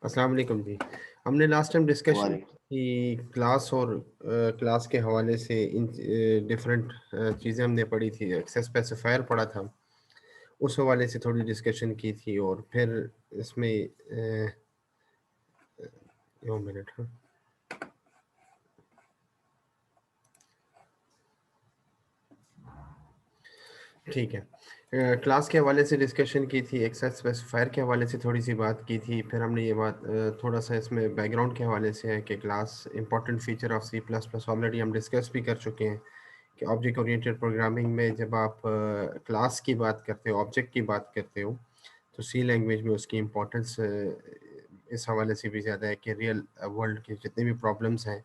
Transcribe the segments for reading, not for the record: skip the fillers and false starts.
अस्सलाम वालेकुम जी। हमने लास्ट टाइम डिस्कशन वालेकुम। की क्लास और क्लास के हवाले से इन डिफरेंट चीज़ें हमने पढ़ी थी। एक्सेस स्पेसिफायर पढ़ा था, उस हवाले से थोड़ी डिस्कशन की थी। और फिर इसमें 1 मिनट, हाँ ठीक है। क्लास के हवाले से डिस्कशन की थी, एक्सेस स्पेसिफायर के हवाले से थोड़ी सी बात की थी। फिर हमने ये बात थोड़ा सा इसमें बैकग्राउंड के हवाले से है कि class important feature of C plus plus already हम डिस्कस भी कर चुके हैं कि ऑब्जेक्ट ओरिएंटेड प्रोग्रामिंग में जब आप क्लास की बात करते हो, ऑब्जेक्ट की बात करते हो, तो सी लैंग्वेज में उसकी इम्पोर्टेंस इस हवाले से भी ज़्यादा है कि रियल वर्ल्ड के जितने भी प्रॉब्लम्स हैं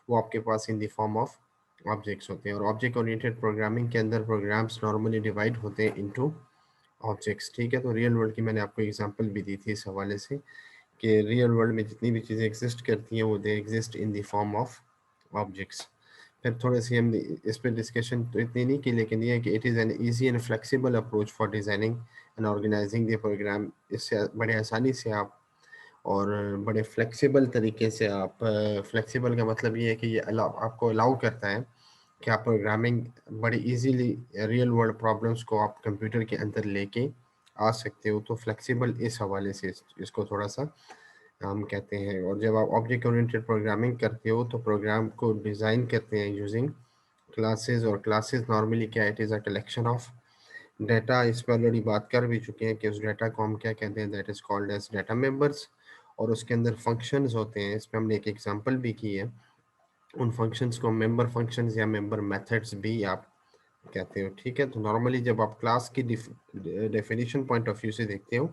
वो आपके पास in the form of objects होते हैं। और ऑब्जेक्ट ओरिएंटेड प्रोग्रामिंग के अंदर प्रोग्राम्स नॉर्मली डिवाइड होते हैं इनटू ऑब्जेक्ट्स, ठीक है। तो रियल वर्ल्ड की मैंने आपको एग्जांपल भी दी थी इस हवाले से कि रियल वर्ल्ड में जितनी भी चीज़ें एग्जिस्ट करती हैं वो they exist in the form of objects. फिर थोड़ी सी हमने इस पर डिस्कशन तो इतनी नहीं की, लेकिन ये है कि it is an easy and flexible approach for designing and organising the program. इससे बड़े आसानी से आप और बड़े फ्लेक्सिबल तरीके से आप, फ्लेक्सिबल का मतलब ये है कि ये आपको अलाउ करता है कि आप प्रोग्रामिंग बड़ी इजीली रियल वर्ल्ड प्रॉब्लम्स को आप कंप्यूटर के अंदर लेके आ सकते हो। तो फ्लेक्सिबल इस हवाले से इसको थोड़ा सा हम कहते हैं। और जब आप ऑब्जेक्ट ओरिएंटेड प्रोग्रामिंग करते हो तो प्रोग्राम को डिज़ाइन करते हैं यूजिंग क्लासेस। और क्लासेस नॉर्मली क्या है, it is a collection of data. इस पर ऑलरेडी बात कर भी चुके हैं कि उस डाटा को हम क्या कहते हैं, that is called as data members. और उसके अंदर फंक्शंस होते हैं, इस पर हमने एक एग्जांपल भी की है। उन फंक्शंस को मेंबर फंक्शंस या मेंबर मेथड्स भी आप कहते हो, ठीक है। तो नॉर्मली जब आप क्लास की डेफिनेशन पॉइंट ऑफ व्यू से देखते हो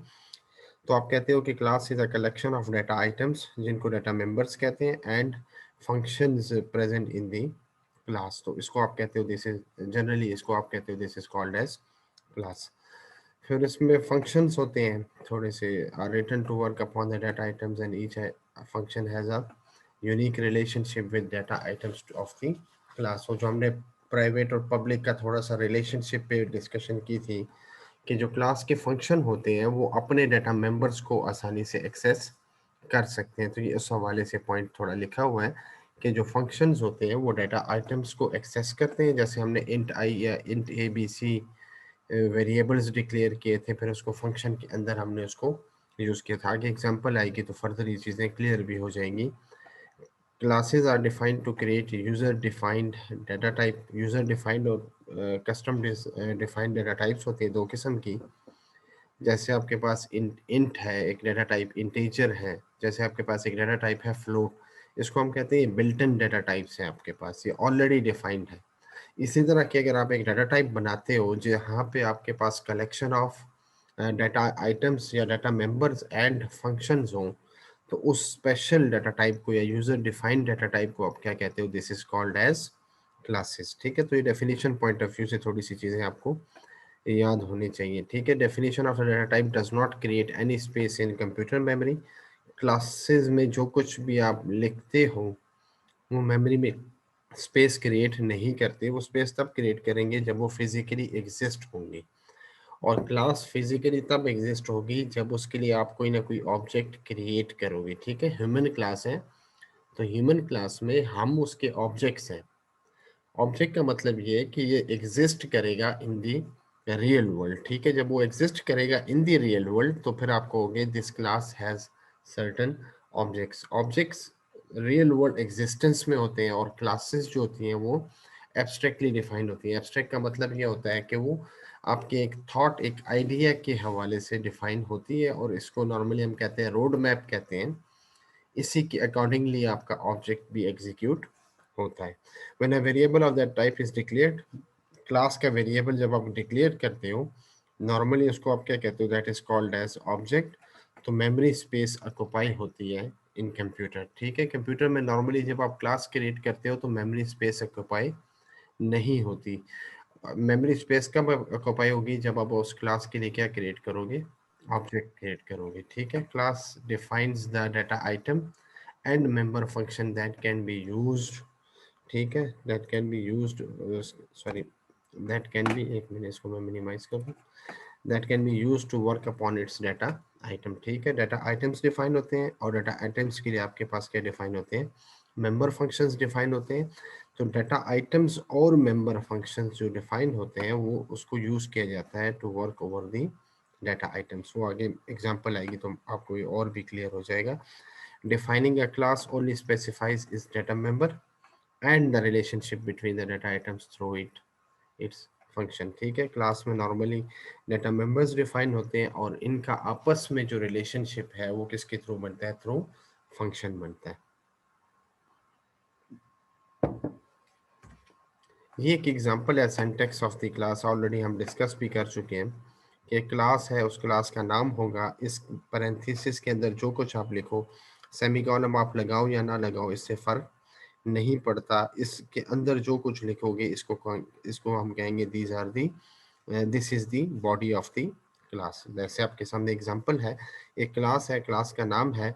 तो आप कहते हो कि class is a collection of data items जिनको डाटा मेंबर्स कहते हैं and functions present in the class. तो इसको आप कहते हो दिस इज जनरली, इसको आप कहते हो this is called as class. फिर इसमें फंक्शंस होते हैं थोड़े से, are written to work upon the data items and each function has a unique relationship with data items of the class. वो जो हमने प्राइवेट और पब्लिक का थोड़ा सा रिलेशनशिप पे डिस्कशन की थी कि जो क्लास के फंक्शन होते हैं वो अपने डाटा मेंबर्स को आसानी से एक्सेस कर सकते हैं। तो ये इस हवाले से पॉइंट थोड़ा लिखा हुआ है कि जो फंक्शंस होते हैं वो डाटा आइटम्स को एक्सेस करते हैं। जैसे हमने इंट आई या int A B C variables declare किए थे, फिर उसको फंक्शन के अंदर हमने उसको यूज़ किया था। आगे एग्जांपल आएगी तो फर्दर ये चीज़ें क्लियर भी हो जाएंगी। Classes are defined to create user defined data type. User defined और कस्टम डिफाइंड डाटा टाइप्स होती है दो किस्म की। जैसे आपके पास इंट है एक डाटा टाइप, इंटीजर है। जैसे आपके पास एक डाटा टाइप है फ्लोट, इसको हम कहते हैं बिल्ट इन डाटा टाइप्स है आपके पास, ये ऑलरेडी डिफाइंड है। इसी तरह के अगर आप एक डाटा टाइप बनाते हो जहाँ पे आपके पास कलेक्शन ऑफ डाटा आइटम्स या डाटा मेंबर्स एंड फंक्शंस हों, तो उस स्पेशल डाटा टाइप को या यूजर डिफाइंड डाटा टाइप को आप क्या कहते हो, this is called as classes, ठीक है। तो ये डेफिनेशन पॉइंट ऑफ व्यू से थोड़ी सी चीज़ें आपको याद होनी चाहिए, ठीक है। Definition of data type does not create any space in computer memory. Classes में जो कुछ भी आप लिखते हो वो मेमोरी में स्पेस क्रिएट नहीं करते, वो स्पेस तब क्रिएट करेंगे जब वो फिजिकली एग्जिस्ट होंगे। और क्लास फिजिकली तब एग्जिस्ट होगी जब उसके लिए आप कोई ना कोई ऑब्जेक्ट क्रिएट करोगे, ठीक है। ह्यूमन क्लास है तो ह्यूमन क्लास में हम उसके ऑब्जेक्ट्स हैं। ऑब्जेक्ट का मतलब ये है कि ये एग्जिस्ट करेगा इन दी रियल वर्ल्ड, ठीक है। जब वो एग्जिस्ट करेगा इन दी रियल वर्ल्ड तो फिर आप कहोगे this class has certain objects. Objects real world existence में होते हैं और क्लासेस जो होती हैं वो एब्स्ट्रैक्टली डिफाइंड होती हैं। एब्स्ट्रैक्ट का मतलब ये होता है कि वो आपके एक थॉट, एक आइडिया के हवाले से डिफाइन होती है और इसको नॉर्मली हम कहते हैं रोड मैप कहते हैं। इसी के अकॉर्डिंगली आपका ऑब्जेक्ट भी एग्जीक्यूट होता है। When a variable of that type is declared, class का वेरिएबल जब आप डिक्लेयर करते हो नॉर्मली उसको आप क्या कहते हो, that is called as object. तो मेमोरी स्पेस ऑक्यूपाई होती है इन कंप्यूटर, ठीक है। कंप्यूटर में नॉर्मली जब आप क्लास क्रिएट करते हो तो मेमोरी स्पेस ऑक्यूपाई नहीं होती। मेमोरी स्पेस कब ऑक्यूपाई होगी, जब आप उस क्लास के लिए क्या क्रिएट करोगे, ऑब्जेक्ट क्रिएट करोगे, ठीक है। Class defines the data item and member function that can be used, ठीक है, that can be used, sorry, that can be, एक मिनट इसको मैं मिनिमाइज कर दूं, that can be used to work upon its data item, ठीक है। Data items define होते हैं और डाटा आइटम्स के लिए आपके पास क्या डिफाइन होते हैं, मेंबर फंक्शंस डिफाइन होते हैं। तो डाटा आइटम्स और मेंबर फंक्शंस जो डिफाइन होते हैं वो उसको यूज किया जाता है to work over the data items. वो आगे एग्जांपल आएगी तो आपको ये और भी क्लियर हो जाएगा। Defining a class only specifies इस data member and the relationship between the data items through its function, ठीक है। क्लास में नॉर्मली डाटा मेंबर्स डिफाइन होते हैं और इनका आपस में जो रिलेशनशिप है वो किसके थ्रू बनता है, थ्रू फंक्शन बनता है। ये एक एग्जांपल है syntax of the class, already हम डिस्कस भी कर चुके हैं कि क्लास है, उस क्लास का नाम होगा, इस पैरेंथेसिस के अंदर जो कुछ आप लिखो, सेमीकोलन आप लगाओ या ना लगाओ इससे फर्क नहीं पड़ता, इसके अंदर जो कुछ लिखोगे इसको हम कहेंगे these are the this is the body of the class. जैसे आपके सामने एग्जांपल है, एक क्लास है, क्लास का नाम है।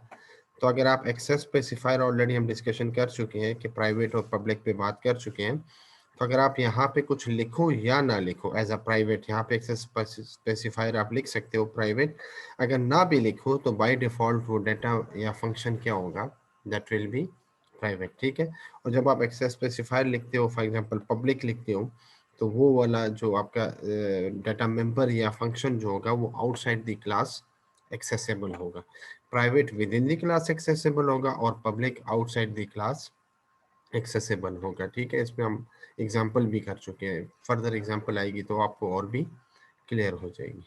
तो अगर आप एक्सेस स्पेसिफायर, ऑलरेडी हम डिस्कशन कर चुके हैं कि प्राइवेट और पब्लिक पे बात कर चुके हैं। तो अगर आप यहाँ पे कुछ लिखो या ना लिखो एज अ प्राइवेट, यहाँ पे एक्सेस स्पेसिफायर आप लिख सकते हो प्राइवेट। अगर ना भी लिखो तो बाय डिफॉल्ट वो डाटा या फंक्शन क्या होगा, दैट विल बी प्राइवेट, ठीक है। और जब आप एक्सेस स्पेसिफायर लिखते हो, फॉर एग्जांपल पब्लिक लिखते हो, तो वो वाला जो आपका डाटा मेंबर या फंक्शन जो होगा वो आउटसाइड द क्लास एक्सेसिबल होगा। Private with in the class accessible होगा और public outside the class accessible होगा, ठीक है। इसमें हम एग्जांपल भी कर चुके हैं, फर्दर एग्जांपल आएगी तो आपको और भी क्लियर हो जाएगी।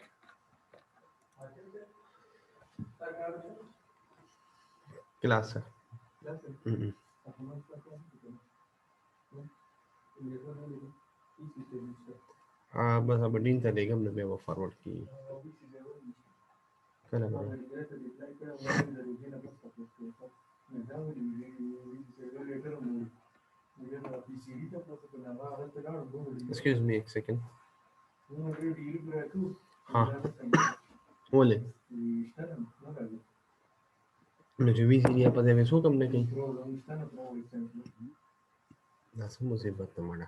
क्लास है हाँ बस अब डीन चलेगा, हमने वो फॉरवर्ड की एक्सक्यूज मी एक सेकंड। हाँ बोले revisi apa deve su kam neki nasıl musibet numara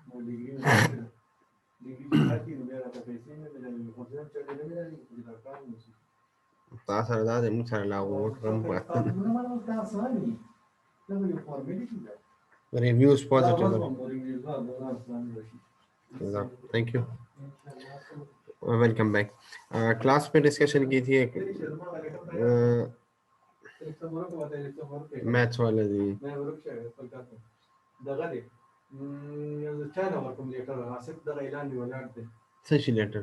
tasar da de mucha la rampa reviews positive thank you, welcome back. Class में डिस्कशन की थी एक मैथ्स वाला जी सही लेटर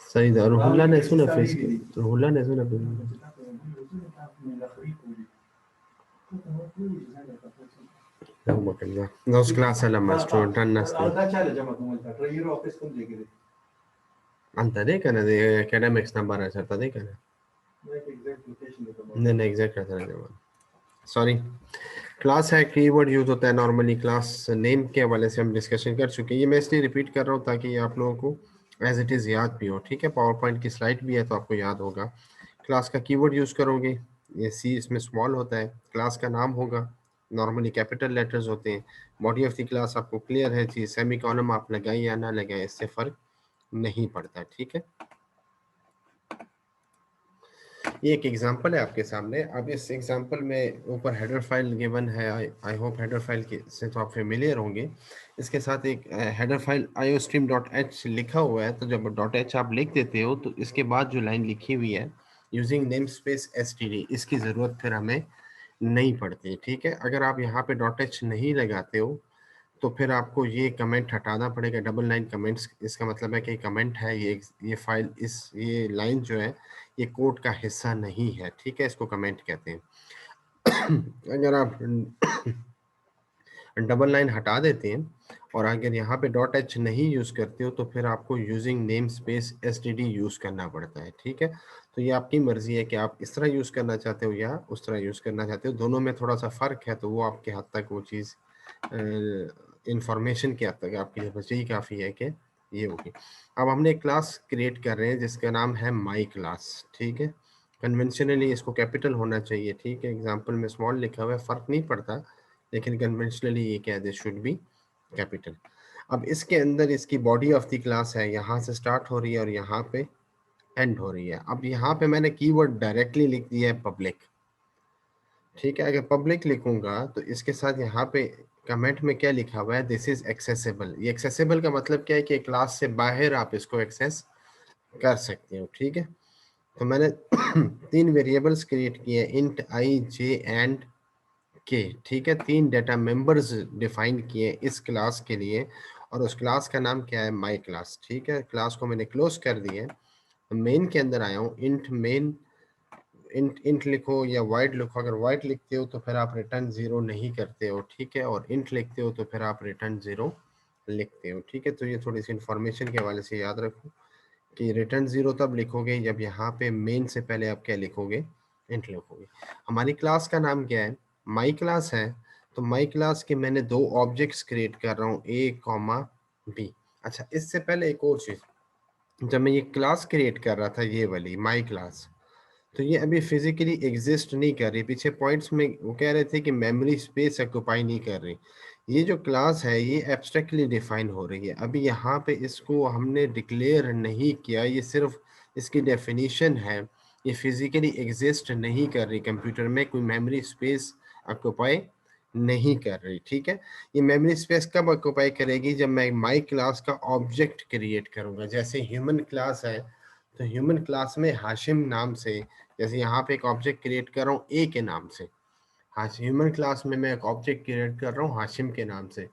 सही था। रुहुल्ला ने सुना फेस रुहुल्ला ने सुना Dos clases la maestro अंत देखा ना दे एकेडमिक्स नंबर है सर देखा ना नहीं एग्जैक्ट रहता है सॉरी। क्लास है, कीवर्ड यूज होता है नॉर्मली क्लास नेम के हवाले से हम डिस्कशन कर चुके हैं। ये मैं इसलिए रिपीट कर रहा हूँ ताकि ये आप लोगों को एज इट इज़ याद भी हो, ठीक है। पावर पॉइंट की स्लाइड भी है तो आपको याद होगा। क्लास का कीवर्ड यूज करोगे, ये सी इसमें स्मॉल होता है। क्लास का नाम होगा, नॉर्मली कैपिटल लेटर्स होते हैं। बॉडी ऑफ द क्लास आपको क्लियर है चीज, सेमी कॉलम आप लगाए या ना लगाए इससे फर्क नहीं पड़ता, ठीक है। ये एक एग्जांपल है आपके सामने। अब इस एग्जांपल में ऊपर हेडर फाइल गिवन है, आई होप हेडर फाइल के से तो आप फेमिलियर होंगे। इसके साथ एक हेडर फाइल iostream.h लिखा हुआ है। तो जब .h आप लिख देते हो तो इसके बाद जो लाइन लिखी हुई है यूजिंग नेम स्पेस std, इसकी ज़रूरत फिर हमें नहीं पड़ती, ठीक है। अगर आप यहाँ पे .h नहीं लगाते हो तो फिर आपको ये कमेंट हटाना पड़ेगा, डबल लाइन कमेंट्स। इसका मतलब है कि कमेंट है ये फाइल, ये लाइन जो है ये कोड का हिस्सा नहीं है, ठीक है। इसको कमेंट कहते हैं। अगर आप डबल लाइन हटा देते हैं और अगर यहाँ पे .h नहीं यूज करते हो तो फिर आपको using name space std use करना पड़ता है, ठीक है। तो ये आपकी मर्जी है कि आप इस तरह यूज करना चाहते हो या उस तरह यूज करना चाहते हो। दोनों में थोड़ा सा फर्क है, तो वो आपके हद तक वो चीज़ इंफॉर्मेशन के हद तक आपके लिए बस यही काफ़ी है कि ये होगी। अब हमने एक क्लास क्रिएट कर रहे हैं जिसका नाम है माई क्लास, ठीक है। कन्वेंशनली इसको कैपिटल होना चाहिए, ठीक है। एग्जाम्पल में स्मॉल लिखा हुआ है, फर्क नहीं पड़ता, लेकिन कन्वेंशनली ये क्या है, दिस शुड बी कैपिटल। अब इसके अंदर इसकी बॉडी ऑफ द क्लास है, यहाँ से स्टार्ट हो रही है और यहाँ पे एंड हो रही है। अब यहाँ पे मैंने कीवर्ड डायरेक्टली लिख दिया है पब्लिक, ठीक है। अगर पब्लिक लिखूंगा तो इसके साथ यहाँ पे कमेंट में क्या लिखा हुआ है, दिस इज एक्सेसिबल। ये एक्सेसिबल का मतलब क्या है कि क्लास से बाहर आप इसको एक्सेस कर सकते हो, ठीक है। तो मैंने 3 वेरिएबल्स क्रिएट किए, इंट आई जे एंड के, ठीक है। 3 डेटा मेंबर्स डिफाइन किए इस क्लास के लिए, और उस क्लास का नाम क्या है, माई क्लास, ठीक है। क्लास को मैंने क्लोज कर दिया। मेन के अंदर आया हूँ, इंट मेन, इंट लिखो या वाइड लिखो। अगर वाइड लिखते हो तो फिर आप रिटर्न 0 नहीं करते हो, ठीक है, और इंट लिखते हो तो फिर आप रिटर्न 0 लिखते हो, ठीक है। तो ये थोड़ी सी इन्फॉर्मेशन के हवाले से याद रखो कि रिटर्न 0 तब लिखोगे जब यहाँ पे मेन से पहले आप क्या लिखोगे, इंट लिखोगे। हमारी क्लास का नाम क्या है, माई क्लास है। तो माई क्लास के मैंने 2 ऑब्जेक्ट्स क्रिएट कर रहा हूँ, ए कॉमा बी। अच्छा, इससे पहले एक और चीज, जब मैं ये क्लास क्रिएट कर रहा था, ये वाली माई क्लास, तो ये अभी फिजिकली एग्जिस्ट नहीं कर रही। पीछे पॉइंट्स में वो कह रहे थे कि मेमोरी स्पेस ऑक्यूपाई नहीं कर रही। ये जो क्लास है ये एब्स्ट्रैक्टली डिफाइन हो रही है, अभी यहाँ पे इसको हमने डिक्लेयर नहीं किया, ये सिर्फ इसकी डेफिनेशन है। ये फिजिकली एग्जिस्ट नहीं कर रही, कंप्यूटर में कोई मेमोरी स्पेस ऑक्यूपाई नहीं कर रही, ठीक है। ये मेमोरी स्पेस कब ऑक्यूपाई करेगी, जब मैं माई क्लास का ऑब्जेक्ट क्रिएट करूंगा। जैसे ह्यूमन क्लास है, तो ह्यूमन क्लास में हाशिम नाम से, जैसे यहाँ पे एक ऑब्जेक्ट क्रिएट कर रहा हूँ ए के नाम से, ह्यूमन क्लास में मैं एक ऑब्जेक्ट क्रिएट कर रहा हूँ हाशिम के नाम से।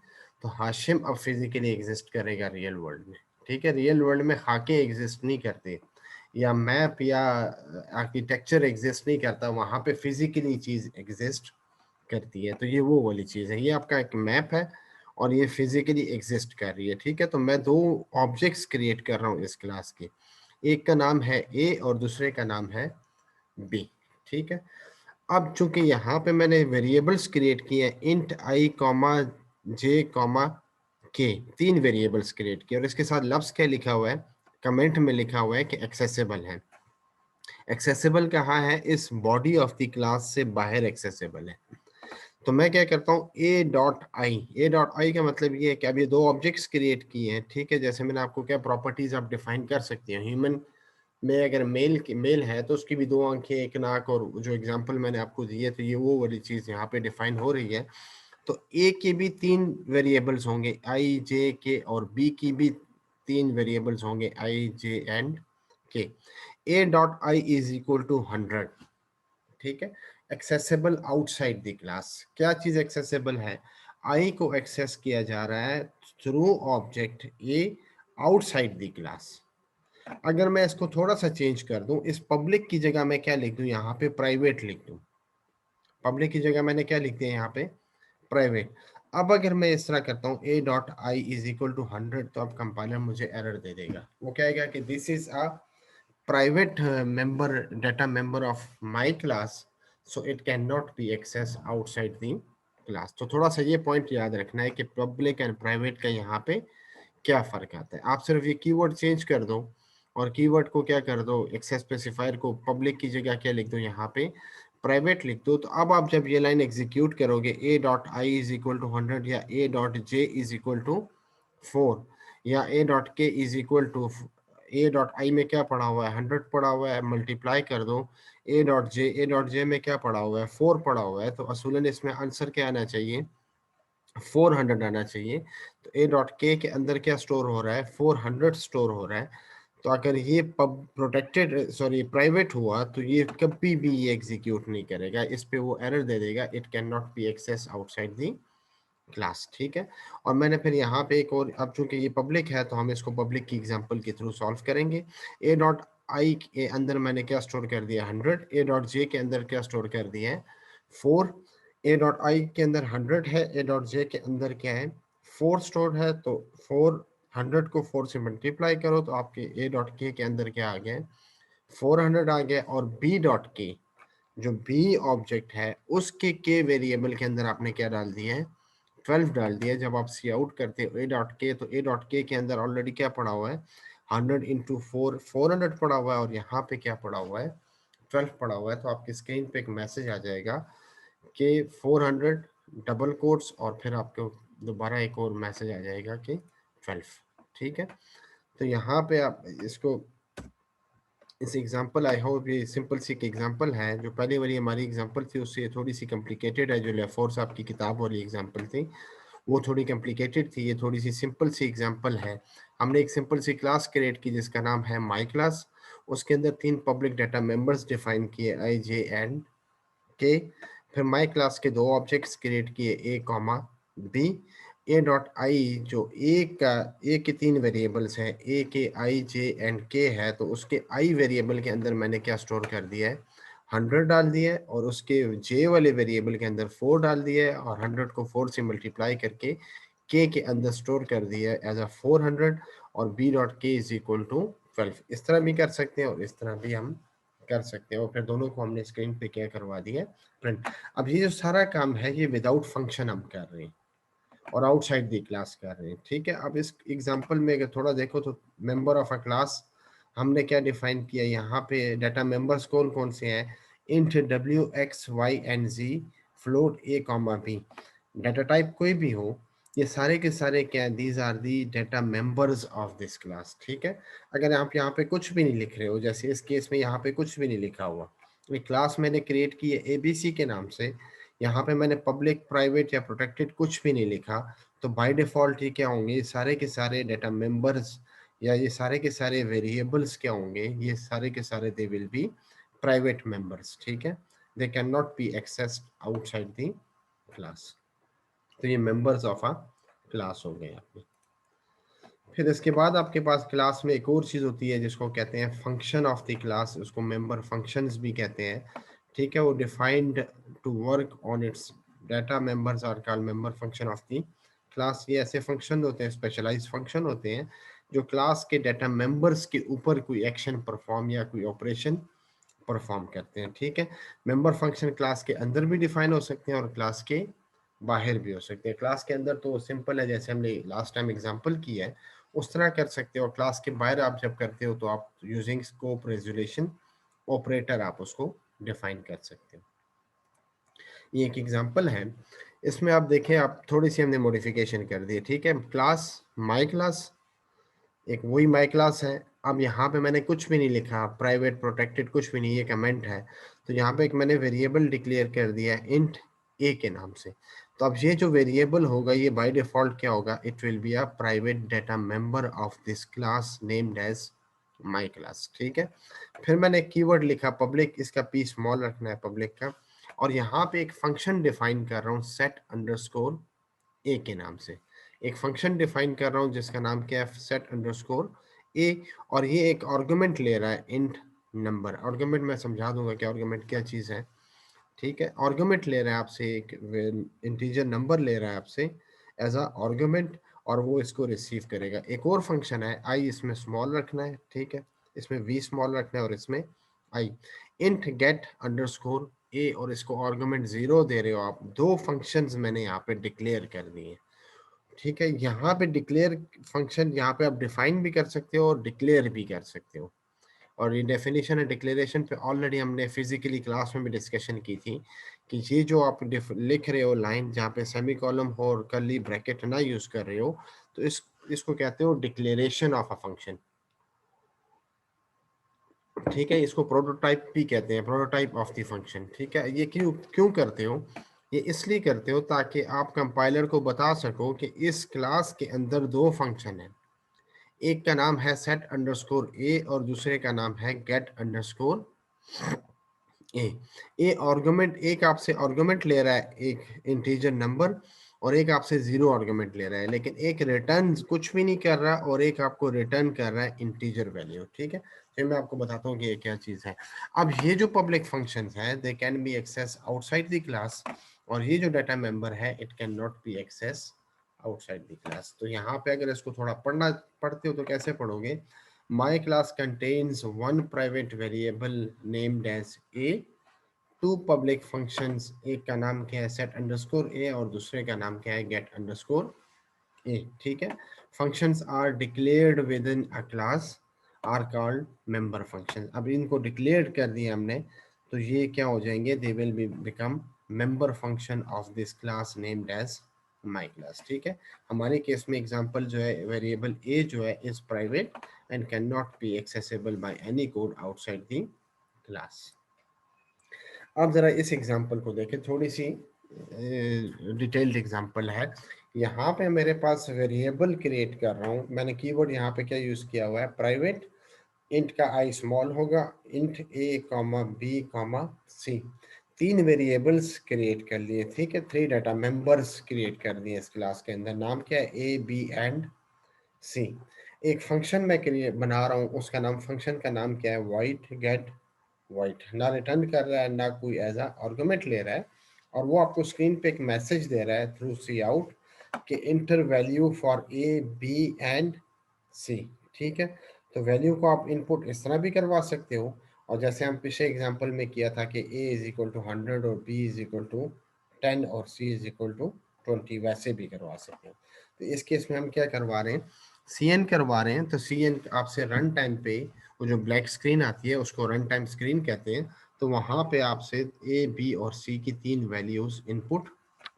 तो हाशिम अब फिजिकली एग्जिस्ट करेगा रियल वर्ल्ड में, ठीक है। रियल वर्ल्ड में खाके एग्जिस्ट नहीं करते, या मैप या आर्किटेक्चर एग्जिस्ट नहीं करता, वहां पे फिजिकली चीज एग्जिस्ट करती है। तो ये वो वाली चीज है, ये आपका एक मैप है और ये फिजिकली एग्जिस्ट कर रही है, ठीक है। तो मैं 2 ऑब्जेक्ट्स क्रिएट कर रहा हूँ इस क्लास के, एक का नाम है ए और दूसरे का नाम है बी, ठीक है। अब चूंकि यहाँ पे मैंने वेरिएबल्स क्रिएट किए हैं, इंट आई कॉमा जे कॉमा के, 3 वेरिएबल्स क्रिएट किए, और इसके साथ लफ्ज क्या लिखा हुआ है, कमेंट में लिखा हुआ है कि एक्सेसिबल है। एक्सेसिबल कहाँ है, इस बॉडी ऑफ द क्लास से बाहर एक्सेसिबल है। तो मैं क्या करता हूँ, A dot I, A dot आई का मतलब ये है कि अब ये 2 ऑब्जेक्ट्स क्रिएट किए हैं, ठीक है। जैसे मैंने आपको क्या प्रॉपर्टीज आप डिफाइन कर सकते हैं, ह्यूमन में अगर मेल है तो उसकी भी 2 आंखें, एक नाक, और जो एग्जांपल मैंने आपको दिए, तो ये वो वाली चीज यहाँ पे डिफाइन हो रही है। तो ए के भी 3 वेरिएबल्स होंगे, आई जे के, और बी की भी 3 वेरिएबल्स होंगे, आई J and K. A dot I is equal to 100, ठीक है। एक्सेसिबल आउटसाइड द क्लास, क्या चीज एक्सेसिबल है, आई को एक्सेस किया जा रहा है through object A outside the class. अगर मैं इसको थोड़ा सा चेंज कर दूं, इस पब्लिक की जगह मैं क्या लिख दूं, यहाँ पे प्राइवेट लिख दूं। पब्लिक की जगह मैंने क्या लिख दिया यहाँ पे, प्राइवेट। अब अगर मैं इस तरह करता हूँ A dot I is equal to 100, तो अब कंपाइलर मुझे एरर दे देगा। वो कहेगा कि this is a private member, data member of my class, so it can not be access outside the class. तो थोड़ा सा ये पॉइंट याद रखना है कि पब्लिक एंड प्राइवेट का यहाँ पे क्या फर्क आता है। आप सिर्फ ये कीवर्ड चेंज कर दो, और कीवर्ड को क्या कर दो, एक्सेस स्पेसिफायर को पब्लिक की जगह क्या लिख दो, यहाँ पे प्राइवेट लिख दो। तो अब आप जब ये लाइन एग्जीक्यूट करोगे, A dot I is equal to 100, या A dot J is equal to 4, या A dot K is equal to, A dot I में क्या पड़ा हुआ है, 100 पड़ा हुआ है, मल्टीप्लाई कर दो ए डॉट जे, ए डॉट जे में क्या पड़ा हुआ है, 4 पड़ा हुआ है। तो असूलन इसमें आंसर क्या आना चाहिए, 400 आना चाहिए। तो ए डॉट के के अंदर क्या स्टोर हो रहा है, 400 स्टोर हो रहा है। तो अगर ये पब प्रोटेक्टेड, सॉरी प्राइवेट हुआ, तो ये कभी भी ये एग्जीक्यूट नहीं करेगा, इस पे वो एरर दे देगा, it can not be access outside the class, ठीक है। और मैंने फिर यहाँ पे एक और, अब चूंकि ये पब्लिक है तो हम इसको पब्लिक की एग्जांपल के थ्रू सॉल्व करेंगे। ए डॉट आई के अंदर मैंने क्या स्टोर कर दिया, 100। ए डॉट जे के अंदर क्या स्टोर कर दिया है, 4। ए डॉट आई के अंदर 100 है, ए डॉट जे के अंदर क्या है, 4 स्टोर है। तो 400 को 4 से मल्टीप्लाई करो तो आपके ए डॉट के अंदर क्या आ गया, 400 आ गया। और बी डॉट के, जो बी ऑब्जेक्ट है, उसके के वेरिएबल के अंदर आपने क्या डाल दिया है, 12 डाल दिया। जब आप सी आउट करते हो ए डॉट के, तो ए डॉट के अंदर ऑलरेडी क्या पड़ा हुआ है, 100 इंटू 4, 400 पड़ा हुआ है, और यहाँ पे क्या पड़ा हुआ है, 12 पड़ा हुआ है। तो आपकी स्क्रीन पे एक मैसेज आ जाएगा कि 400 डबल कोट्स, और फिर आपको दोबारा एक और मैसेज आ जाएगा कि 12। ठीक है, तो यहाँ पे आप इसको, इस एग्जांपल, आई होप ये सिंपल सी एग्जांपल है। जो पहले वाली हमारी एग्जांपल थी उससे थोड़ी सी कॉम्प्लिकेटेड है। जो लेफोर्स आपकी किताब वाली एग्जांपल थी वो थोड़ी कॉम्प्लिकेटेड थी, ये थोड़ी सी सिंपल सी एग्जांपल है। हमने एक सिंपल सी क्लास क्रिएट की जिसका नाम है माई क्लास। उसके अंदर 3 पब्लिक डाटा मेंबर्स डिफाइन किए, आई जे एंड के। फिर माई क्लास के 2 ऑब्जेक्ट्स क्रिएट किए, A comma B. A dot I, जो ए के 3 वेरिएबल्स हैं, ए के आई जे एंड के है, तो उसके आई वेरिएबल के अंदर मैंने क्या स्टोर कर दिया है, 100 डाल दिया है, और उसके जे वाले वेरिएबल के अंदर 4 डाल दिया है, और 100 को 4 से मल्टीप्लाई करके के अंदर स्टोर कर दिया है एज अ 400, और B dot K is equal to 12। इस तरह भी कर सकते हैं और इस तरह भी हम कर सकते हैं, और फिर दोनों को हमने स्क्रीन पे क्या करवा दिया, प्रिंट। अब ये जो सारा काम है ये विदाउट फंक्शन हम कर रहे हैं और आउटसाइड दी क्लास कर रहे हैं। ठीक है, अब इस एग्जांपल में अगर थोड़ा देखो तो मेंबर ऑफ अ क्लास हमने क्या डिफाइन किया, यहाँ पे डाटा मेंबर्स कौन कौन से हैं, int W X Y and Z, float A comma B. Data type कोई भी हो, ये सारे के सारे क्या, these are the data members of this class. ठीक है, अगर आप यहाँ पे कुछ भी नहीं लिख रहे हो, जैसे इस केस में यहाँ पे कुछ भी नहीं लिखा हुआ, ये क्लास मैंने क्रिएट की है एबीसी के नाम से, यहाँ पे मैंने पब्लिक प्राइवेट या प्रोटेक्टेड कुछ भी नहीं लिखा, तो बाय डिफॉल्ट ये क्या होंगे, ये सारे के सारे डाटा मेंबर्स या ये सारे के सारे वेरिएबल्स क्या होंगे, ये सारे के सारे दे विल बी प्राइवेट मेंबर्स। ठीक है, they can not B accessed outside the class. तो ये मेंबर्स ऑफ अ क्लास हो गए आपके। फिर इसके बाद आपके पास क्लास में एक और चीज़ होती है जिसको कहते हैं फंक्शन ऑफ द क्लास, उसको मेंबर फंक्शंस भी कहते हैं। ठीक है, वो defined to work on its data members are called member function of the class. ये ऐसे फंक्शन होते हैं, स्पेशलाइज फंक्शन होते हैं, जो क्लास के डाटा मेंबर्स के ऊपर कोई एक्शन परफॉर्म या कोई ऑपरेशन परफॉर्म करते हैं। ठीक है, मेंबर फंक्शन क्लास के अंदर भी डिफाइन हो सकते हैं और क्लास के बाहर भी हो सकते हैं। क्लास के अंदर तो सिंपल है, जैसे हमने लास्ट टाइम एग्जांपल किया है उस तरह कर सकते हो, और क्लास के बाहर आप जब करते हो तो आप यूजिंग स्कोप रेजोल्यूशन ऑपरेटर आप उसको डिफाइन कर सकते हो। ये एक एग्जांपल है, इसमें आप देखें, आप थोड़ी सी हमने मॉडिफिकेशन कर दी है। ठीक है, क्लास माई क्लास एक वही माई क्लास है। अब यहाँ पे मैंने कुछ भी नहीं लिखा, प्राइवेट प्रोटेक्टेड कुछ भी नहीं, ये कमेंट है। तो यहाँ पे एक मैंने वेरिएबल डिक्लेयर कर दिया है इंट ए के नाम से। तो अब ये जो वेरिएबल होगा ये बाय डिफॉल्ट क्या होगा, it will be a private data member of this class named as my class. ठीक है, फिर मैंने एक कीवर्ड लिखा पब्लिक, इसका पी स्मॉल रखना है पब्लिक का, और यहाँ पे एक फंक्शन डिफाइन कर रहा हूँ सेट अंडरस्कोर ए के नाम से। एक फंक्शन डिफाइन कर रहा हूँ जिसका नाम क्या है, सेट अंडरस्कोर ए, और ये एक आर्गुमेंट ले रहा है इंट नंबर। आर्गुमेंट मैं समझा दूंगा कि आर्गुमेंट क्या चीज़ है। ठीक है, आर्गुमेंट ले रहा है आपसे, एक इंटीजर नंबर ले रहा है आपसे एज अ आर्गुमेंट, और वो इसको रिसीव करेगा। एक और फंक्शन है आई, इसमें स्मॉल रखना है। ठीक है, इसमें वी स्मॉल रखना है और इसमें आई। इंट गेट अंडरस्कोर ए, और इसको आर्गुमेंट 0 दे रहे हो आप। दो फंक्शंस मैंने यहाँ पे डिक्लेयर कर दिए। ठीक है, यहाँ पे डिक्लेयर फंक्शन, यहाँ पे आप डिफाइन भी कर सकते हो और डिक्लेयर भी कर सकते हो। और ये डेफिनेशन है डिक्लेरेशन पे ऑलरेडी हमने फिजिकली क्लास में भी डिस्कशन की थी कि ये जो आप लिख रहे हो लाइन जहाँ पे सेमी कॉलम हो और कर्ली ब्रैकेट ना यूज कर रहे हो, तो इसको कहते हो डिक्लेरेशन ऑफ अ फंक्शन। ठीक है, इसको प्रोटोटाइप भी कहते हैं, प्रोटोटाइप ऑफ द फंक्शन। ठीक है, ये क्यों क्यों करते हो, ये इसलिए करते हो ताकि आप कंपाइलर को बता सको कि इस क्लास के अंदर दो फंक्शन है, एक का नाम है सेट अंडरस्कोर ए और दूसरे का नाम है get underscore A. A argument, एक आपसे आर्गुमेंट ले रहा है एक इंटीजर नंबर, और एक आपसे जीरो आर्गुमेंट ले रहा है, लेकिन एक रिटर्न कुछ भी नहीं कर रहा और एक आपको रिटर्न कर रहा है इंटीजर वैल्यू। ठीक है, फिर मैं आपको बताता हूँ कि ये क्या चीज है। अब ये जो पब्लिक फंक्शंस हैं they can be access outside the class, और ये जो डाटा मेंबर है it can not be access outside the class. तो यहाँ पे अगर इसको थोड़ा पढ़ते हो तो कैसे पढ़ोगे, my class contains one private variable named as a, two public functions, एक का नाम क्या है सेट अंडरस्कोर ए और दूसरे का नाम क्या है गेट अंडरस्कोर ए, ठीक है। Functions are declared within a class are called member function. अब इनको डिक्लेयर कर दिया हमने तो ये क्या हो जाएंगे, they will be become member function of this class named as my class, ठीक है। हमारे केस में एग्जांपल जो है वेरिएबल ए जो है is private and can not be accessible by any code outside the class. अब जरा इस एग्जांपल को देखें, थोड़ी सी डिटेल्ड एग्जांपल है। यहाँ पे मेरे पास वेरिएबल क्रिएट कर रहा हूँ, मैंने कीवर्ड यहाँ पे क्या यूज किया हुआ है, प्राइवेट। इंट का आई स्मॉल होगा, इंट ए कॉमा बी कॉमा सी, तीन वेरिएबल्स क्रिएट कर लिए, ठीक है। थ्री डाटा मेंबर्स क्रिएट कर दिए इस क्लास के अंदर, नाम क्या है ए बी एंड सी। एक फंक्शन मैं क्रिएट बना रहा हूँ, उसका नाम, फंक्शन का नाम क्या है, वाइट गेट वाइट। ना रिटर्न कर रहा है ना कोई एज आ आर्गुमेंट ले रहा है, और वो आपको स्क्रीन पे एक मैसेज दे रहा है थ्रू सी आउट कि enter value for A B and C, ठीक है। तो वैल्यू को आप इनपुट इस तरह भी करवा सकते हो, और जैसे हम पिछले एग्जांपल में किया था कि ए इज इक्वल टू 100 और बी इज इक्वल टू 10 और सी इज इक्वल टू 20, वैसे भी करवा सकते हो। तो इस केस में हम क्या करवा रहे हैं, सी एन करवा रहे हैं। तो सी एन आपसे रन टाइम पे वो जो ब्लैक स्क्रीन आती है उसको रन टाइम स्क्रीन कहते हैं। तो वहां पे आपसे ए बी और सी की तीन वैल्यूज इनपुट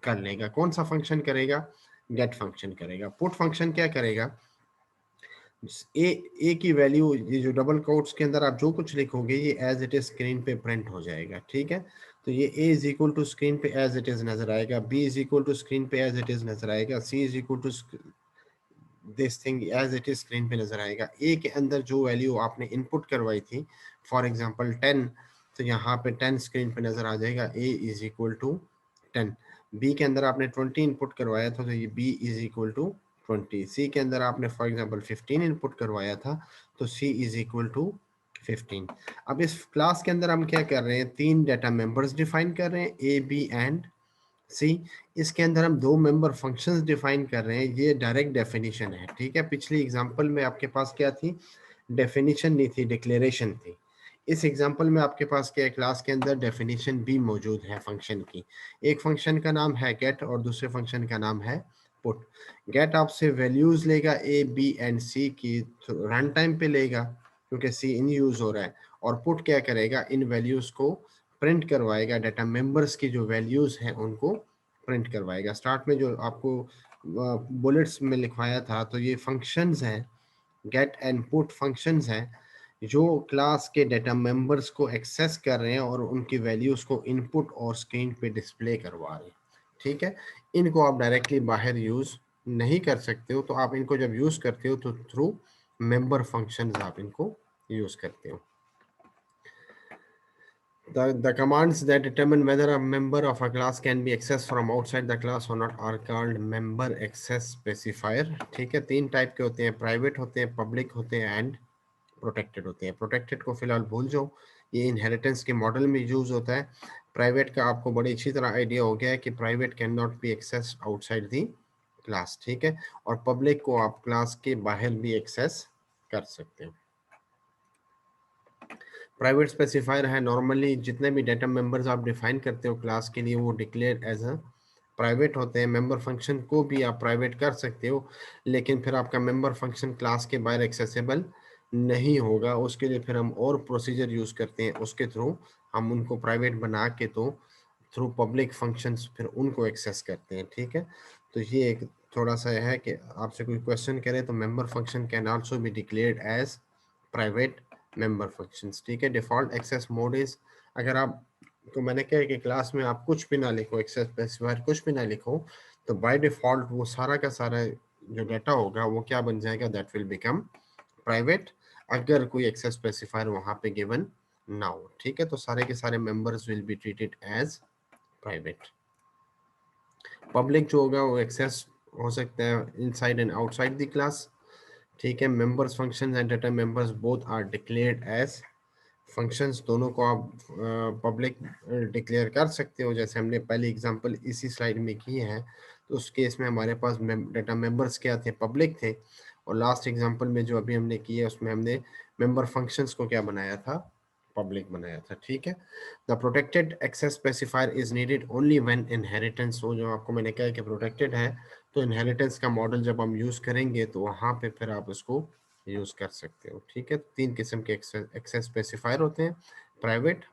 कर लेगा। कौन सा फंक्शन करेगा, गेट फंक्शन करेगा। पुट फंक्शन क्या करेगा, ए की वैल्यू, ये जो डबल कोट्स के अंदर आप जो कुछ लिखोगे ये एज इट इज स्क्रीन पे प्रिंट हो जाएगा, ठीक है। तो ये A is equal to screen पे एज इट इज नजर आएगा, B is equal to screen पे एज इट इज नजर आएगा, C is equal to this thing as it is screen पे नजर आएगा। ए के अंदर जो वैल्यू आपने इनपुट करवाई थी, फॉर एग्जांपल 10, तो यहाँ पे 10 स्क्रीन पे नजर आ जाएगा, ए इज इक्वल टू 10। बी के अंदर आपने 20 इनपुट करवाया था तो ये बी इज इक्वल टू 20। सी के अंदर आपने फॉर एग्जांपल 15 इनपुट करवाया था तो सी इज इक्वल टू 15। अब इस क्लास के अंदर हम क्या कर रहे हैं, तीन डाटा मेंबर्स डिफाइन कर रहे हैं, ए बी एंड सी। इसके अंदर हम दो मेंबर फंक्शंस डिफाइन कर रहे हैं, ये डायरेक्ट डेफिनेशन है, ठीक है। पिछली एग्जांपल में आपके पास क्या थी, डेफिनेशन नहीं थी, डिक्लेरेशन थी। इस एग्जांपल में आपके पास क्या है, क्लास के अंदर डेफिनेशन भी मौजूद है फंक्शन की। एक फंक्शन का नाम है गेट और दूसरे फंक्शन का नाम है पुट। गेट आपसे वैल्यूज लेगा ए बी एंड सी की, रन टाइम पे लेगा क्योंकि सी इन यूज हो रहा है, और पुट क्या करेगा, इन वैल्यूज को प्रिंट करवाएगा, डाटा मेंबर्स की जो वैल्यूज हैं उनको प्रिंट करवाएगा। स्टार्ट में जो आपको बुलेट्स में लिखवाया था, तो ये फंक्शंस हैं, गेट एंड पुट फंक्शंस हैं जो क्लास के डाटा मेंबर्स को एक्सेस कर रहे हैं और उनकी वैल्यूज को इनपुट और स्क्रीन पे डिस्प्ले करवा रहे हैं, ठीक है। इनको आप डायरेक्टली बाहर यूज नहीं कर सकते हो, तो आप इनको जब यूज करते हो तो थ्रू मेंबर फंक्शंस आप इनको यूज करते हो। The commands that determine whether a member of a class can be accessed from outside the class or not are called member access specifier, ठीक है। तीन टाइप के होते हैं, प्राइवेट होते हैं, पब्लिक होते हैं एंड प्रोटेक्टेड होते हैं। प्रोटेक्टेड को फिलहाल भूल जाओ, ये इनहेरिटेंस के मॉडल में यूज होता है। प्राइवेट का आपको बड़ी अच्छी तरह आइडिया हो गया है कि private can not be access outside the class, ठीक है। और पब्लिक को आप क्लास के बाहर भी एक्सेस कर सकते हो। प्राइवेट स्पेसिफायर है, नॉर्मली जितने भी डाटा मेंबर्स आप डिफाइन करते हो क्लास के लिए वो डिक्लेयर एज अ प्राइवेट होते हैं। मेंबर फंक्शन को भी आप प्राइवेट कर सकते हो, लेकिन फिर आपका मेंबर फंक्शन क्लास के बाहर एक्सेसिबल नहीं होगा। उसके लिए फिर हम और प्रोसीजर यूज करते हैं, उसके थ्रू हम उनको प्राइवेट बना के तो थ्रू पब्लिक फंक्शंस फिर उनको एक्सेस करते हैं, ठीक है। तो ये एक थोड़ा सा है कि आपसे कोई क्वेश्चन करे तो member function can also be declared as private member functions, ठीक है। डिफॉल्ट एक्सेस मोड इज, अगर आप, तो मैंने कहा कि क्लास में आप कुछ भी ना लिखो, एक्सेस स्पेसिफायर कुछ भी ना लिखो, तो बाय डिफॉल्ट वो सारा का सारा जो डाटा होगा वो क्या बन जाएगा, दैट विल बिकम प्राइवेट, अगर कोई एक्सेस स्पेसिफायर वहां पे गिवन ना हो, ठीक है। तो सारे के सारे members will be treated as private. Public जो होगा वो एक्सेस हो सकता है inside and outside the class, ठीक है। Members functions and data members both are declared as functions, दोनों को आप पब्लिक डिक्लेयर कर सकते हो, जैसे हमने पहली एग्जांपल इसी स्लाइड में की है। तो उस केस में हमारे पास डाटा मेंबर्स क्या थे, पब्लिक थे, और लास्ट एग्जांपल में जो अभी हमने की है उसमें हमने मेंबर फंक्शंस को क्या बनाया था, पब्लिक बनाया था, ठीक है। The protected access specifier is needed only when inheritance हो, जो आपको मैंने कहा कि प्रोटेक्टेड है तो इनहेरिटेंस का मॉडल जब हम यूज करेंगे तो वहां पे फिर आप उसको यूज कर सकते हो, ठीक है। तीन किस्म के एक्सेस स्पेसिफायर होते हैं, प्राइवेट,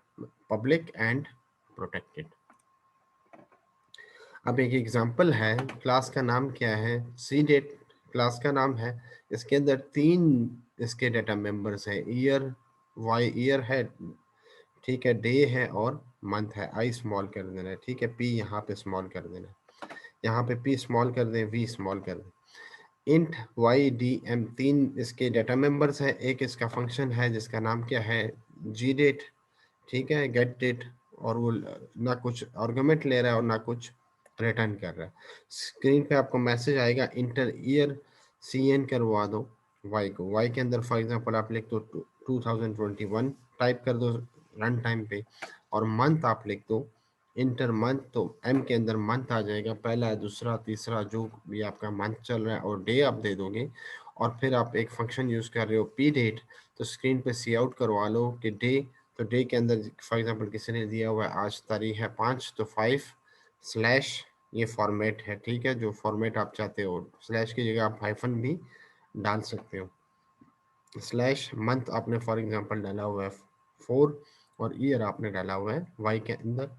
पब्लिक एंड प्रोटेक्टेड। अब एक एग्जांपल है, क्लास का नाम क्या है, सी डेट क्लास का नाम है। इसके अंदर तीन इसके डेटा मेंबर्स हैं, ईयर, वाई ईयर है, ठीक है, डे है और मंथ है। आई स्मॉल कर देना है, ठीक है, पी यहाँ पे स्मॉल कर देना है, यहाँ पे पी स्मॉल कर दें, वी स्मॉल कर दें। इंट वाई डी एम तीन इसके डेटा मेंबर्स है। एक इसका फंक्शन है जिसका नाम क्या है, जी डेट, ठीक है, गेट डेट, और वो ना कुछ आर्गुमेंट ले रहा है और ना कुछ रिटर्न कर रहा है। स्क्रीन पे आपको मैसेज आएगा, इंटर ईयर सी एन करवा दो वाई को। वाई के अंदर फॉर एग्जांपल आप लिख दो 2021 टाइप कर दो रन टाइम पे, और मंथ आप लिख दो इंटर मंथ, तो एम के अंदर मंथ आ जाएगा, पहला, दूसरा, तीसरा, जो भी आपका मंथ चल रहा है, और डे आप दे दोगे। और फिर आप एक फंक्शन यूज कर रहे हो पी डेट, तो स्क्रीन पे सी आउट करवा लो कि डे, तो डे के अंदर फॉर एग्जांपल किसी ने दिया हुआ है आज तारीख है 5, तो 5 स्लैश ये फॉर्मेट है, ठीक है, जो फॉर्मेट आप चाहते हो, स्लैश की जगह आप हाइफन भी डाल सकते हो। स्लैश मंथ आपने फॉर एग्जांपल डाला हुआ है 4, और ईयर आपने डाला हुआ है वाई के अंदर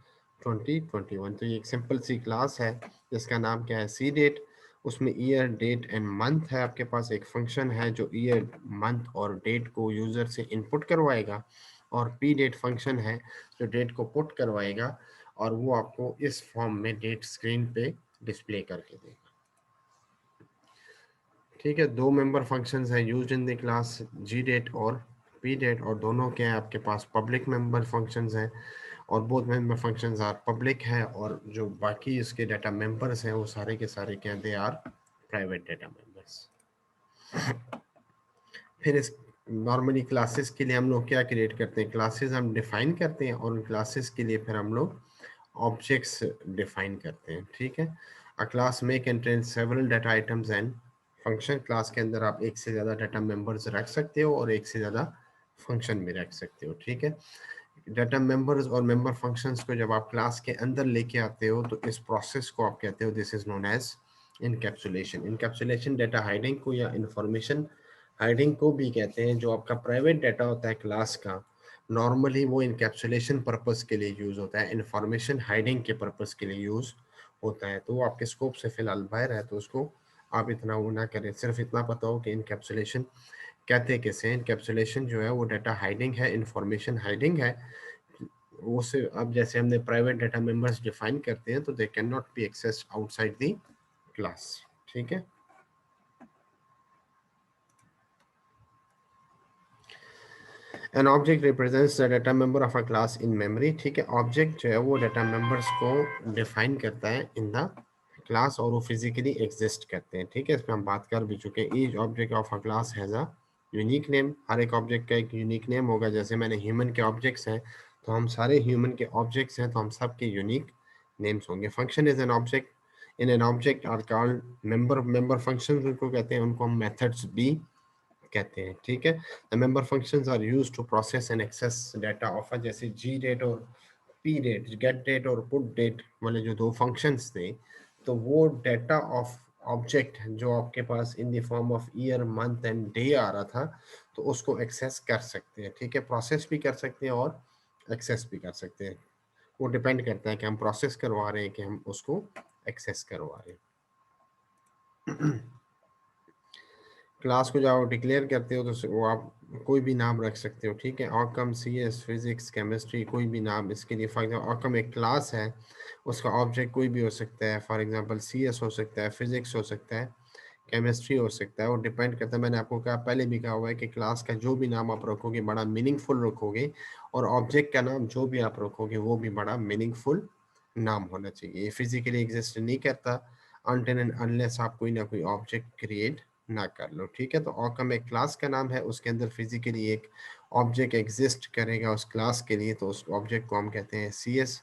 2021। तो ये एक सिंपल सी क्लास है जिसका नाम क्या है, सी डेट। उसमें ईयर, डेट एंड मंथ है। आपके पास एक फंक्शन है जो ईयर, मंथ और डेट को यूजर से इनपुट करवाएगा, और पी डेट फंक्शन है जो डेट को पुट करवाएगा, और वो आपको इस फॉर्म में डेट स्क्रीन पे डिस्प्ले करके देगा, ठीक है। दो मेंबर फंक्शंस हैं used in the class, G date और पी डेट, और दोनों के हैं आपके पास पब्लिक मेंबर फंक्शंस हैं, और both member functions are public है, और जो बाकी इसके डाटा मेंबर्स हैं वो सारे के सारे क्या, they are private data members. फिर इस नॉर्मली क्लासेस के लिए हम लोग क्या क्रिएट करते हैं, क्लासेस हम डिफाइन करते हैं, और उन क्लासेस के लिए फिर हम लोग ऑब्जेक्ट्स डिफाइन करते हैं, ठीक है। अ क्लास में contain several data items and function. Class के अंदर आप एक से ज़्यादा डाटा मेंबर्स रख सकते हो और एक से ज़्यादा फंक्शन भी रख सकते हो, ठीक है। डाटा मेंबर्स और मेंबर फंक्शंस को जब आप क्लास के अंदर लेके आते हो तो इस प्रोसेस को आप कहते हो, this is known as encapsulation. Encapsulation data hiding को या इंफॉर्मेशन हाइडिंग को भी कहते हैं। जो आपका प्राइवेट डाटा होता है क्लास का, नॉर्मली वो इनकैप्सुलेशन पर्पस के लिए यूज होता है, इंफॉर्मेशन हाइडिंग के पर्पस के लिए यूज होता है। तो वो आपके स्कोप से फिलहाल बाहर है, तो उसको आप इतना वो ना करें। सिर्फ इतना पता हो कि इनकैप्सुलेशन कहते हैं किसे। इनकैप्सुलेशन जो है वो डाटा हाइडिंग है, इंफॉर्मेशन हाइडिंग है। वो से अब जैसे हमने प्राइवेट डाटा मेंबर्स डिफाइन करते हैं तो they can not B accessed outside the class, ठीक है। An object represents the data member of a class in memory, ठीक है। ऑब्जेक्ट जो है वो डाटा मेंबर्स को डिफाइन करता है इन द क्लास, और वो फिजिकली एग्जिस्ट करते हैं, ठीक है। इस पर हम बात कर भी चुके हैं। Each object of a class has a unique name. हर एक ऑब्जेक्ट का एक यूनिक नेम होगा। जैसे मैंने ह्यूमन के ऑब्जेक्ट्स हैं, तो हम सारे ह्यूमन के ऑब्जेक्ट्स हैं, तो हम सब के यूनिक नेम्स होंगे। Function is an object in an object are called member. Member functions उनको कहते हैं, उनको हम मेथड्स भी कहते हैं, ठीक है। The member functions are used to process and access data of, जैसे जी डेट और पी डेट, गेट डेट और पुट डेट वाले जो दो फंक्शंस थे, तो वो डाटा ऑफ ऑब्जेक्ट जो आपके पास in the form of year, month and day आ रहा था, तो उसको एक्सेस कर सकते हैं, ठीक है। प्रोसेस भी कर सकते हैं और एक्सेस भी कर सकते हैं। वो डिपेंड करता है कि हम प्रोसेस करवा रहे हैं कि हम उसको एक्सेस करवा रहे हैं। क्लास को जब आप डिक्लेयर करते हो तो वो आप कोई भी नाम रख सकते हो, ठीक है। ऑकम, सी एस, फिजिक्स, केमिस्ट्री, कोई भी नाम इसके लिए। फॉर एग्जाम्पल ऑकम एक क्लास है, उसका ऑब्जेक्ट कोई भी हो सकता है। फॉर एग्जांपल सी एस हो सकता है, फिजिक्स हो सकता है, केमिस्ट्री हो सकता है। वो डिपेंड करता है, मैंने आपको कहा पहले भी कहा हुआ है कि क्लास का जो भी नाम आप रखोगे बड़ा मीनिंगफुल रखोगे, और ऑब्जेक्ट का नाम जो भी आप रखोगे वो भी बड़ा मीनिंगफुल नाम होना चाहिए। ये फिजिकली एग्जिस्ट नहीं करता अनटिल एंड अनलेस आप कोई ना कोई ऑब्जेक्ट क्रिएट ना कर लो, ठीक है। तो ऑकम एक क्लास का नाम है, उसके अंदर फिजिकली एक ऑब्जेक्ट एग्जिस्ट करेगा उस क्लास के लिए, तो उस ऑब्जेक्ट को हम कहते हैं सी एस।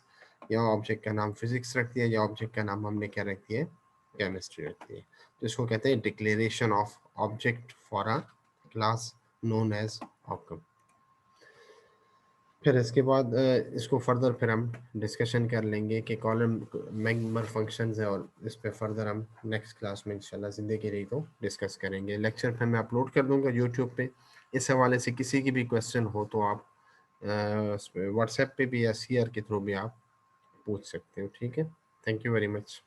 या ऑब्जेक्ट का नाम फिजिक्स रख दिया, या ऑब्जेक्ट का नाम हमने क्या रख दिया, केमिस्ट्री रख दिया। तो इसको कहते हैं declaration of object for a class known as ऑकम। फिर इसके बाद इसको फर्दर फिर हम डिस्कशन कर लेंगे कि कॉलम मेंबर फंक्शंस है, और इस पे फर्दर हम नेक्स्ट क्लास में इंशाल्लाह ज़िंदगी रही तो डिस्कस करेंगे। लेक्चर फिर मैं अपलोड कर दूंगा यूट्यूब पे। इस हवाले से किसी की भी क्वेश्चन हो तो आप व्हाट्सएप पे भी या सीआर के थ्रू भी आप पूछ सकते हो। ठीक है, थैंक यू वेरी मच।